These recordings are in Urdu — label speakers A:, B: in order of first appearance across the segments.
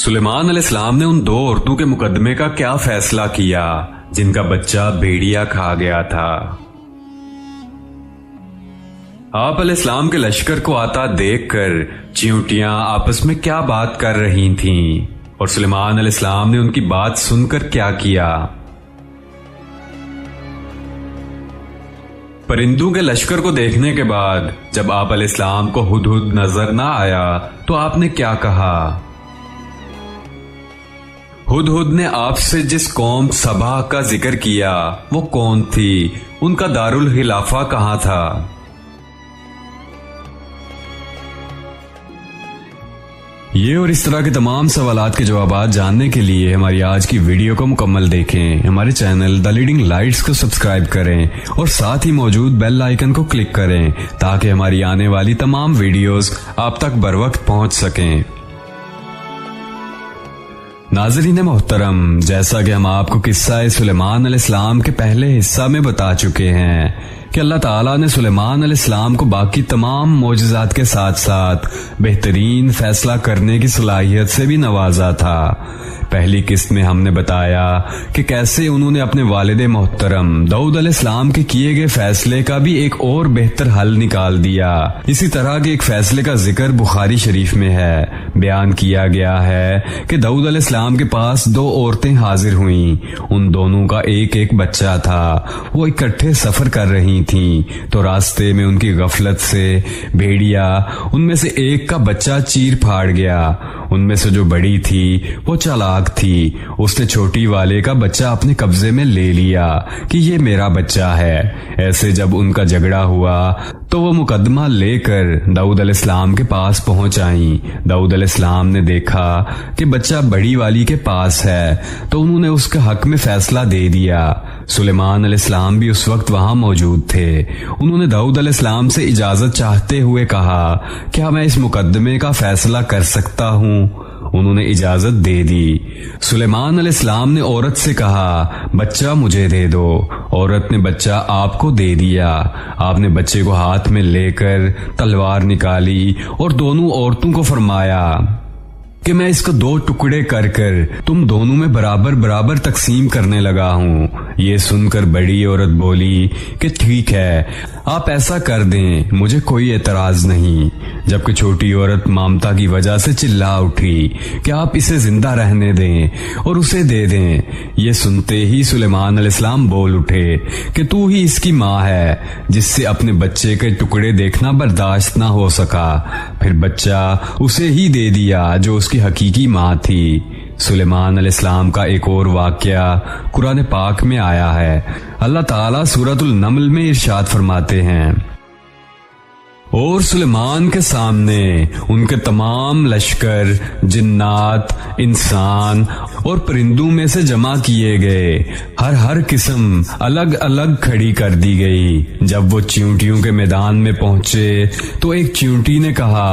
A: سلیمان علیہ السلام نے ان دو عورتوں کے مقدمے کا کیا فیصلہ کیا جن کا بچہ بھیڑیا کھا گیا تھا؟ آپ علیہ السلام کے لشکر کو آتا دیکھ کر چیونٹیاں آپس میں کیا بات کر رہی تھیں اور سلیمان علیہ السلام نے ان کی بات سن کر کیا کیا؟ پرندوں کے لشکر کو دیکھنے کے بعد جب آپ علیہ السلام کو ہدہد نظر نہ آیا تو آپ نے کیا کہا؟ ہدہد نے آپ سے جس قوم سبا کا ذکر کیا وہ کون تھی؟ ان کا دارالخلافہ کہاں تھا؟ یہ اور اس طرح کے تمام سوالات کے جوابات جاننے کے لیے ہماری آج کی ویڈیو کو مکمل دیکھیں، ہمارے چینل دی لیڈنگ لائٹس کو سبسکرائب کریں اور ساتھ ہی موجود بیل آئیکن کو کلک کریں تاکہ ہماری آنے والی تمام ویڈیوز آپ تک بروقت پہنچ سکیں۔ ناظرین محترم، جیسا کہ ہم آپ کو قصہ سلیمان علیہ السلام کے پہلے حصہ میں بتا چکے ہیں کہ اللہ تعالیٰ نے سلیمان علیہ السلام کو باقی تمام معجزات کے ساتھ ساتھ بہترین فیصلہ کرنے کی صلاحیت سے بھی نوازا تھا۔ پہلی قسط میں ہم نے بتایا کہ کیسے انہوں نے اپنے والد محترم داؤد علیہ السلام کے کیے گئے فیصلے کا بھی ایک اور بہتر حل نکال دیا۔ اسی طرح کے ایک فیصلے کا ذکر بخاری شریف میں ہے۔ بیان کیا گیا ہے کہ داؤد علیہ السلام کے پاس دو عورتیں حاضر ہوئیں، ان دونوں کا ایک ایک بچہ تھا، وہ اکٹھے سفر کر رہی تھیں تو راستے میں ان کی غفلت سے بھیڑیا ان میں سے ایک کا بچہ چیر پھاڑ گیا۔ ان میں سے جو بڑی تھی وہ چالاک تھی، اس نے چھوٹی والے کا بچہ اپنے قبضے میں لے لیا کہ یہ میرا بچہ ہے۔ ایسے جب ان کا جھگڑا ہوا تو وہ مقدمہ لے کر داؤد علیہ السلام کے پاس پہنچ آئیں۔ داؤد علیہ السلام نے دیکھا کہ بچہ بڑی والی کے پاس ہے تو انہوں نے اس کے حق میں فیصلہ دے دیا۔ سلیمان علیہ السلام بھی اس وقت وہاں موجود تھے۔ انہوں نے داؤد علیہ السلام سے اجازت چاہتے ہوئے کہا، کیا میں اس مقدمے کا فیصلہ کر سکتا ہوں؟ انہوں نے اجازت دے دی۔ سلیمان علیہ السلام نے عورت سے کہا، بچہ مجھے دے دو۔ عورت نے بچہ آپ کو دے دیا۔ آپ نے بچے کو ہاتھ میں لے کر تلوار نکالی اور دونوں عورتوں کو فرمایا کہ میں اس کو دو ٹکڑے کر کر تم دونوں میں برابر برابر تقسیم کرنے لگا ہوں۔ یہ سن کر بڑی عورت بولی کہ ٹھیک ہے، آپ ایسا کر دیں، مجھے کوئی اعتراض نہیں، جبکہ چھوٹی عورت مامتا کی وجہ سے چلا اٹھی کہ آپ اسے زندہ رہنے دیں اور اسے دے دیں۔ یہ سنتے ہی سلیمان علیہ السلام بول اٹھے کہ تو ہی اس کی ماں ہے جس سے اپنے بچے کے ٹکڑے دیکھنا برداشت نہ ہو سکا، پھر بچہ اسے ہی دے دیا جو اس کی حقیقی ماں تھی۔ سلیمان علیہ السلام کا ایک اور واقعہ قرآن پاک میں آیا ہے۔ اللہ تعالیٰ سورۃ النمل میں ارشاد فرماتے ہیں، اور سلیمان کے سامنے ان کے تمام لشکر جنات، انسان اور پرندوں میں سے جمع کیے گئے، ہر قسم الگ الگ کھڑی کر دی گئی۔ جب وہ چیونٹیوں کے میدان میں پہنچے تو ایک چیونٹی نے کہا،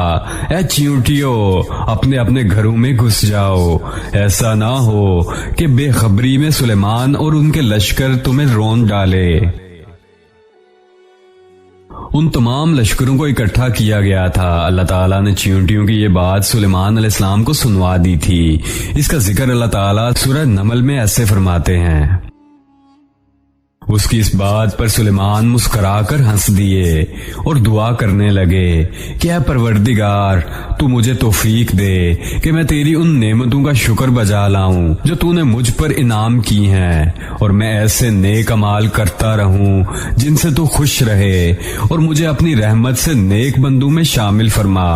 A: اے چیونٹیوں، اپنے اپنے گھروں میں گھس جاؤ، ایسا نہ ہو کہ بے خبری میں سلیمان اور ان کے لشکر تمہیں رون ڈالے۔ ان تمام لشکروں کو اکٹھا کیا گیا تھا۔ اللہ تعالیٰ نے چیونٹیوں کی یہ بات سلیمان علیہ السلام کو سنوا دی تھی۔ اس کا ذکر اللہ تعالیٰ سورہ نمل میں ایسے فرماتے ہیں، اس کی اس بات پر سلیمان مسکرا کر ہنس دیے اور دعا کرنے لگے کہ اے پروردگار، تو مجھے توفیق دے کہ میں تیری ان نعمتوں کا شکر بجا لاؤں جو تو نے مجھ پر انعام کی ہیں، اور میں ایسے نیک اعمال کرتا رہوں جن سے تو خوش رہے، اور مجھے اپنی رحمت سے نیک بندوں میں شامل فرما۔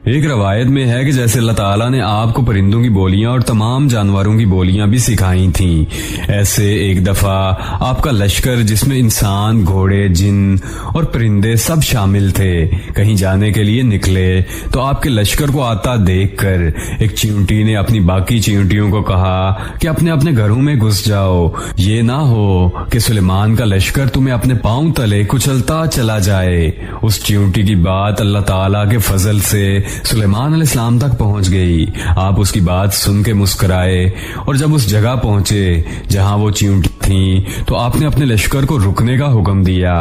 A: ایک روایت میں ہے کہ جیسے اللہ تعالیٰ نے آپ کو پرندوں کی بولیاں اور تمام جانوروں کی بولیاں بھی سکھائی تھیں، ایسے ایک دفعہ آپ کا لشکر جس میں انسان، گھوڑے، جن اور پرندے سب شامل تھے کہیں جانے کے لیے نکلے تو آپ کے لشکر کو آتا دیکھ کر ایک چیونٹی نے اپنی باقی چیونٹیوں کو کہا کہ اپنے اپنے گھروں میں گھس جاؤ، یہ نہ ہو کہ سلیمان کا لشکر تمہیں اپنے پاؤں تلے کچلتا چلا جائے۔ اس چیونٹی کی بات اللہ تعالیٰ کے فضل سے سلیمان علیہ السلام تک پہنچ گئی۔ آپ اس کی بات سن کے مسکرائے اور جب اس جگہ پہنچے جہاں وہ چیونٹی تھیں تو آپ نے اپنے لشکر کو رکنے کا حکم دیا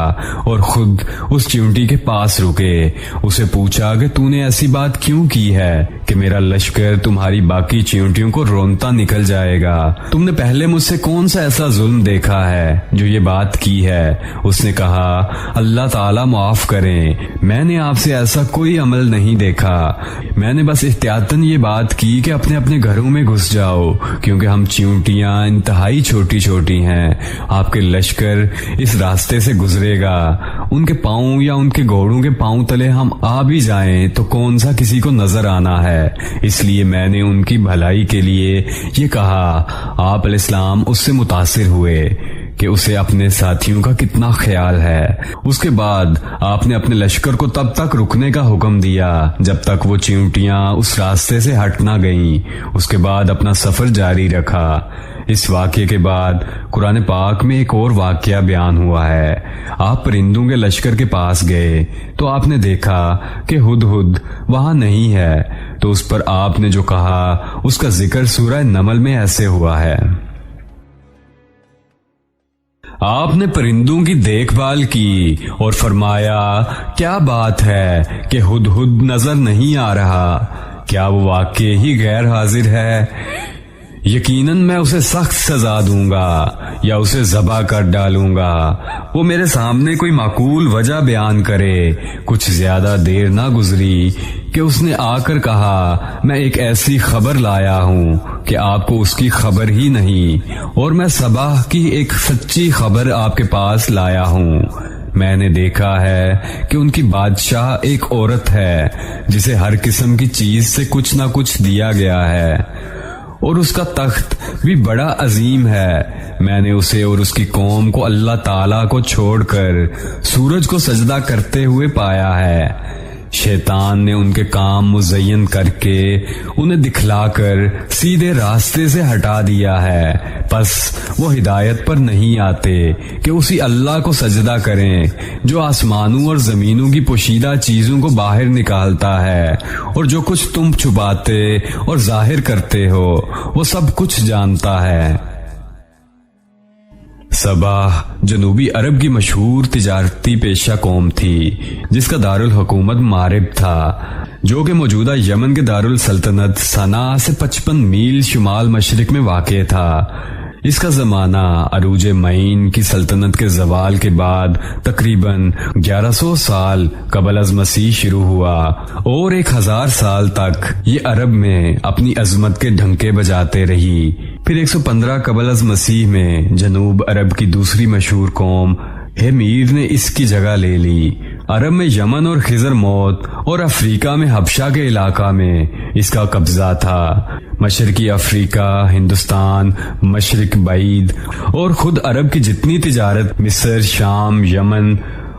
A: اور خود اس چیونٹی کے پاس رکے۔ اسے پوچھا کہ تو نے ایسی بات کیوں کی ہے کہ میرا لشکر تمہاری باقی چیونٹیوں کو رونتا نکل جائے گا؟ تم نے پہلے مجھ سے کون سا ایسا ظلم دیکھا ہے جو یہ بات کی ہے؟ اس نے کہا، اللہ تعالیٰ معاف کریں، میں نے آپ سے ایسا کوئی عمل نہیں دیکھا، میں نے بس احتیاطاً یہ بات کی کہ اپنے اپنے گھروں میں گھس جاؤ، کیونکہ ہم چیونٹیاں انتہائی چھوٹی چھوٹی ہیں۔ آپ کے لشکر اس راستے سے گزرے گا، ان کے پاؤں یا ان کے گھوڑوں کے پاؤں تلے ہم آ بھی جائیں تو کون سا کسی کو نظر آنا ہے، اس لیے میں نے ان کی بھلائی کے لیے یہ کہا۔ آپ علیہ السلام اس سے متاثر ہوئے کہ اسے اپنے ساتھیوں کا کتنا خیال ہے۔ اس کے بعد آپ نے اپنے لشکر کو تب تک رکنے کا حکم دیا جب تک وہ چیونٹیاں اس راستے سے ہٹ نہ گئیں۔ اس کے بعد اپنا سفر جاری رکھا۔ اس واقعے کے بعد قرآن پاک میں ایک اور واقعہ بیان ہوا ہے۔ آپ پرندوں کے لشکر کے پاس گئے تو آپ نے دیکھا کہ ہدہد وہاں نہیں ہے، تو اس پر آپ نے جو کہا اس کا ذکر سورہ نمل میں ایسے ہوا ہے۔ آپ نے پرندوں کی دیکھ بھال کی اور فرمایا، کیا بات ہے کہ ہدہد نظر نہیں آ رہا؟ کیا وہ واقعی ہی غیر حاضر ہے؟ یقیناً میں اسے سخت سزا دوں گا یا اسے ذبح کر ڈالوں گا۔ وہ میرے سامنے کوئی معقول وجہ بیان کرے۔ کچھ زیادہ دیر نہ گزری کہ اس نے آ کر کہا، میں ایک ایسی خبر لایا ہوں کہ آپ کو اس کی خبر ہی نہیں، اور میں صبح کی ایک سچی خبر آپ کے پاس لایا ہوں۔ میں نے دیکھا ہے کہ ان کی بادشاہ ایک عورت ہے جسے ہر قسم کی چیز سے کچھ نہ کچھ دیا گیا ہے، اور اس کا تخت بھی بڑا عظیم ہے۔ میں نے اسے اور اس کی قوم کو اللہ تعالیٰ کو چھوڑ کر سورج کو سجدہ کرتے ہوئے پایا ہے۔ شیطان نے ان کے کام مزین کر کے انہیں دکھلا کر سیدھے راستے سے ہٹا دیا ہے، پس وہ ہدایت پر نہیں آتے کہ اسی اللہ کو سجدہ کریں جو آسمانوں اور زمینوں کی پوشیدہ چیزوں کو باہر نکالتا ہے، اور جو کچھ تم چھپاتے اور ظاہر کرتے ہو وہ سب کچھ جانتا ہے۔ سبا جنوبی عرب کی مشہور تجارتی پیشہ قوم تھی جس کا دارالحکومت مارب تھا، جو کہ موجودہ یمن کے دارالسلطنت صنعاء سے 55 میل شمال مشرق میں واقع تھا۔ اس کا زمانہ عروج معین کی سلطنت کے زوال کے بعد تقریباً 1100 سال قبل از مسیح شروع ہوا، اور 1000 سال تک یہ عرب میں اپنی عظمت کے ڈھنکے بجاتے رہی۔ پھر 115 قبل از مسیح میں جنوب عرب کی دوسری مشہور قوم ہیمیر نے اس کی جگہ لے لی۔ عرب میں یمن اور خضر موت اور افریقہ میں حبشہ کے علاقہ میں اس کا قبضہ تھا۔ مشرقی افریقہ، ہندوستان، مشرق بعید اور خود عرب کی جتنی تجارت مصر، شام، یمن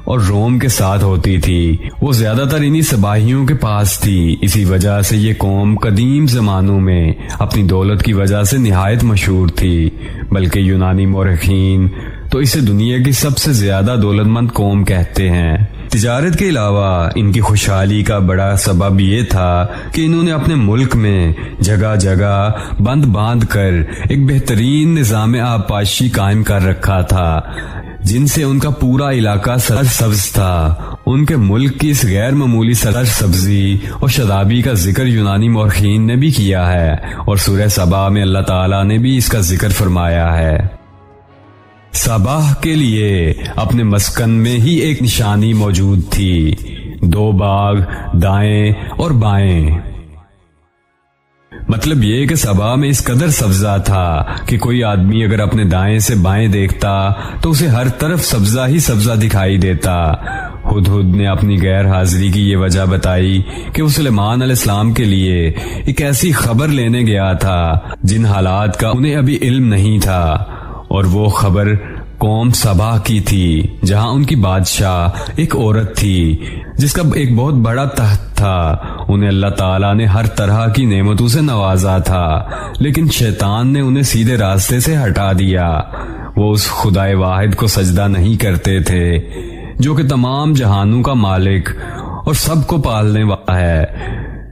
A: اور روم کے ساتھ ہوتی تھی وہ زیادہ تر انہی سباہیوں کے پاس تھی۔ اسی وجہ سے یہ قوم قدیم زمانوں میں اپنی دولت کی وجہ سے نہایت مشہور تھی، بلکہ یونانی مورخین تو اسے دنیا کی سب سے زیادہ دولت مند قوم کہتے ہیں۔ تجارت کے علاوہ ان کی خوشحالی کا بڑا سبب یہ تھا کہ انہوں نے اپنے ملک میں جگہ جگہ بند باندھ کر ایک بہترین نظام آبپاشی قائم کر رکھا تھا، جن سے ان کا پورا علاقہ سرسبز تھا۔ ان کے ملک کی اس غیر معمولی سرسبزی اور شادابی کا ذکر یونانی مورخین نے بھی کیا ہے، اور سورہ سبا میں اللہ تعالیٰ نے بھی اس کا ذکر فرمایا ہے۔ سبا کے لیے اپنے مسکن میں ہی ایک نشانی موجود تھی، 2 باغ دائیں اور بائیں۔ مطلب یہ کہ سبا میں اس قدر سبزہ تھا کہ کوئی آدمی اگر اپنے دائیں سے بائیں دیکھتا تو اسے ہر طرف سبزہ ہی سبزہ دکھائی دیتا۔ ہدہد نے اپنی غیر حاضری کی یہ وجہ بتائی کہ وہ سلیمان علیہ السلام کے لیے ایک ایسی خبر لینے گیا تھا جن حالات کا انہیں ابھی علم نہیں تھا، اور وہ خبر قوم سبا کی تھی جہاں ان کی بادشاہ ایک عورت تھی جس کا ایک بہت بڑا تخت تھا۔ انہیں اللہ تعالیٰ نے ہر طرح کی نعمتوں سے نوازا تھا، لیکن شیطان نے انہیں سیدھے راستے سے ہٹا دیا۔ وہ اس خدائے واحد کو سجدہ نہیں کرتے تھے جو کہ تمام جہانوں کا مالک اور سب کو پالنے والا ہے،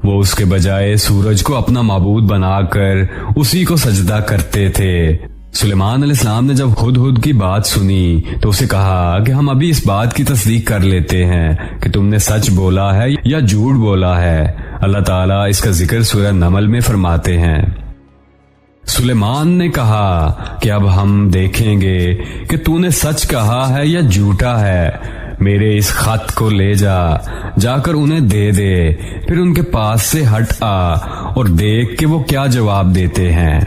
A: وہ اس کے بجائے سورج کو اپنا معبود بنا کر اسی کو سجدہ کرتے تھے۔ سلیمان علیہ السلام نے جب ہدہد کی بات سنی تو اسے کہا کہ ہم ابھی اس بات کی تصدیق کر لیتے ہیں کہ تم نے سچ بولا ہے یا جھوٹ بولا ہے۔ اللہ تعالیٰ اس کا ذکر سورہ نمل میں فرماتے ہیں۔ سلیمان نے کہا کہ اب ہم دیکھیں گے کہ تو نے سچ کہا ہے یا جھوٹا ہے۔ میرے اس خط کو لے جا کر انہیں دے دے، پھر ان کے پاس سے ہٹ آ اور دیکھ کہ وہ کیا جواب دیتے ہیں۔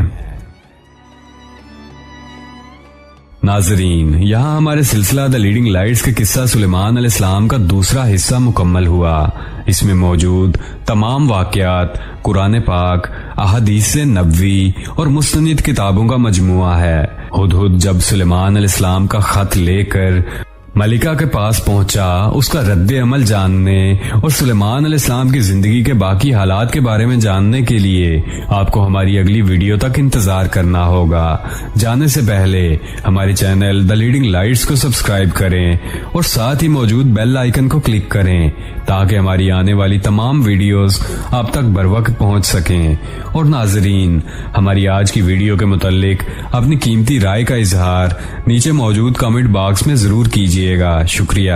A: ناظرین، یہاں ہمارے سلسلہ دی لیڈنگ لائٹس کے قصہ سلیمان علیہ السلام کا دوسرا حصہ مکمل ہوا۔ اس میں موجود تمام واقعات قرآن پاک، احادیث نبوی اور مستند کتابوں کا مجموعہ ہے۔ ہدہد جب سلیمان علیہ السلام کا خط لے کر ملکہ کے پاس پہنچا، اس کا رد عمل جاننے اور سلیمان علیہ السلام کی زندگی کے باقی حالات کے بارے میں جاننے کے لیے آپ کو ہماری اگلی ویڈیو تک انتظار کرنا ہوگا۔ جانے سے پہلے ہمارے چینل دی لیڈنگ لائٹس کو سبسکرائب کریں اور ساتھ ہی موجود بیل آئیکن کو کلک کریں تاکہ ہماری آنے والی تمام ویڈیوز آپ تک بروقت پہنچ سکیں۔ اور ناظرین، ہماری آج کی ویڈیو کے متعلق اپنی قیمتی رائے کا اظہار نیچے موجود کامنٹ باکس میں ضرور کیجیے گا۔ شکریہ۔